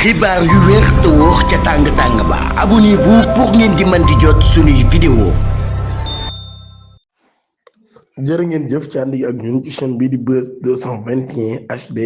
xibaar yu wér te wóor ca tàng ba abonnez-vous pour ngeen di mën di jot suñuy vidéo. jërë ngeen jëf ci ànd ak ñun ci chaîne bii di Buzz 221 HD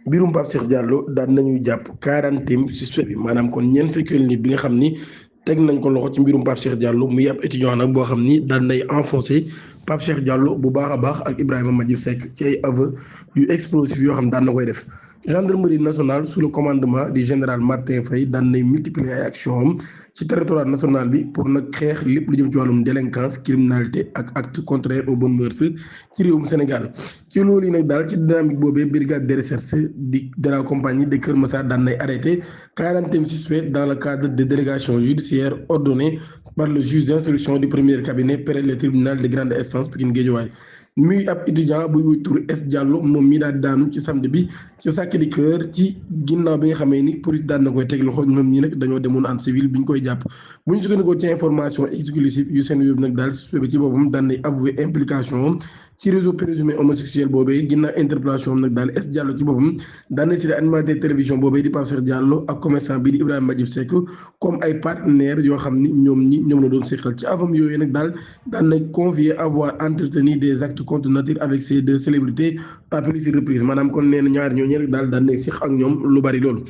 mbirum Pape Cheikh Diallo daan nañuy jàpp 40e suspect bi maanaam kon ñeent fekkeelu nit bi nga xam ni teg nañ ko loxo ci mbirum Pape Cheikh Diallo muy ab étudiant nag boo xam ni daan nay enfoncé Pape Cheikh Diallo bu baax a baax ak Ibrahima Majib Seck ci ay aveu yu explosif yoo xam daan na koy def. Gendarmerie nationale sous le commandement du général Martin Faye daan nay multiplier ay action am ci territoire national bi pour nag xeex lépp lu jëm ci wàllum délinquance criminalité ak acte contraire aux bonnes mœurs ci réewum Sénégal. ci loolu yi nag daal ci dynamique boobee brigade de recherche de la compagnie de Kër Massar daan nay arrêté 40e suspect dans le cadre de délégation judiciaire ordonnée par le juge d'instruction du premier cabinet près le tribunal de grande instance Pikine Guédiawaye. muy ab étudiant buy wuy tur S Diallo moom mii daal daanu ci samedi bi ci Sacré-Cœur ci ginnaaw bi nga xamee ni police daan na koy teg loxo ñoom ñi nag dañoo demoon en civil bi ñu koy jàpp bu ñu sukkandikoo ci information exclusive yu seen yóbbu nag daal suspect bi ci boppam daan nay avoué implication ci réseau présumé homosexuel boobee ginnaaw interpellation nag daal S Diallo ci boppam daan na cité animateur télévision boobee di Pape Cheikh Diallo ak commerçant bi di Ibrahima Majib Seck comme ay partenaires yoo xam ni ñoom la doon seqal ci avam yooyu nag daal daan na confier avoir entretenu des actes contre nature avec ces deux célébrités à plusieurs reprises maanaam kon nee na ñaar ñooñu rek daal daan na seq ak ñoom lu bari loolu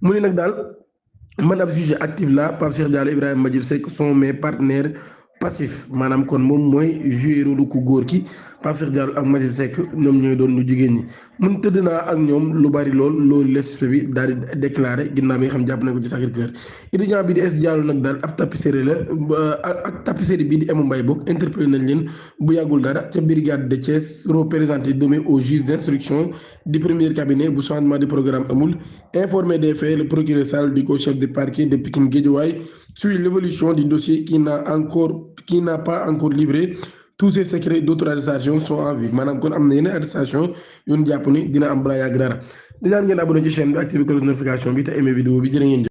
mu ne nag daal man ab sujet actif la Pape Cheikh Diallo Ibrahima Majib Seck sont mes partenaires passif maanaam kon moom mooy joué rôle ku góor ki Pape Cheikh Diallo ak Majib Seck ñoom ñooy doon ñu jigéen ñi mun tëdd naa ak ñoom lu bari loolu la suspect bi daal di déclaré ginnaaw bi nga xam jàpp nañ ko ci Sacré-Cœur étudiant bi di S Diallo nag daal ab tapisserie la ak tapisserie bii di emu mbay bokk interpellé nañ leen bu yàggul dara ca brigade de Thiès représenté demain au juge d'instruction du premier cabinet bu changement de programme amul informé des faits le procureur Sall du chef de parquet de Pikine Guédiawaye suit l'évolution du dossier qui n'a pas encore livré tous ces secrets d'autres arrestations sont en vue maanaam kon am na yeneen arrestation yoon jàpp ni dina am balaa yàgg dara di ñaan ngeen abonné ci chaîne bi activé cloche notification bi te aimé vidéo bi jërë ngeen jëf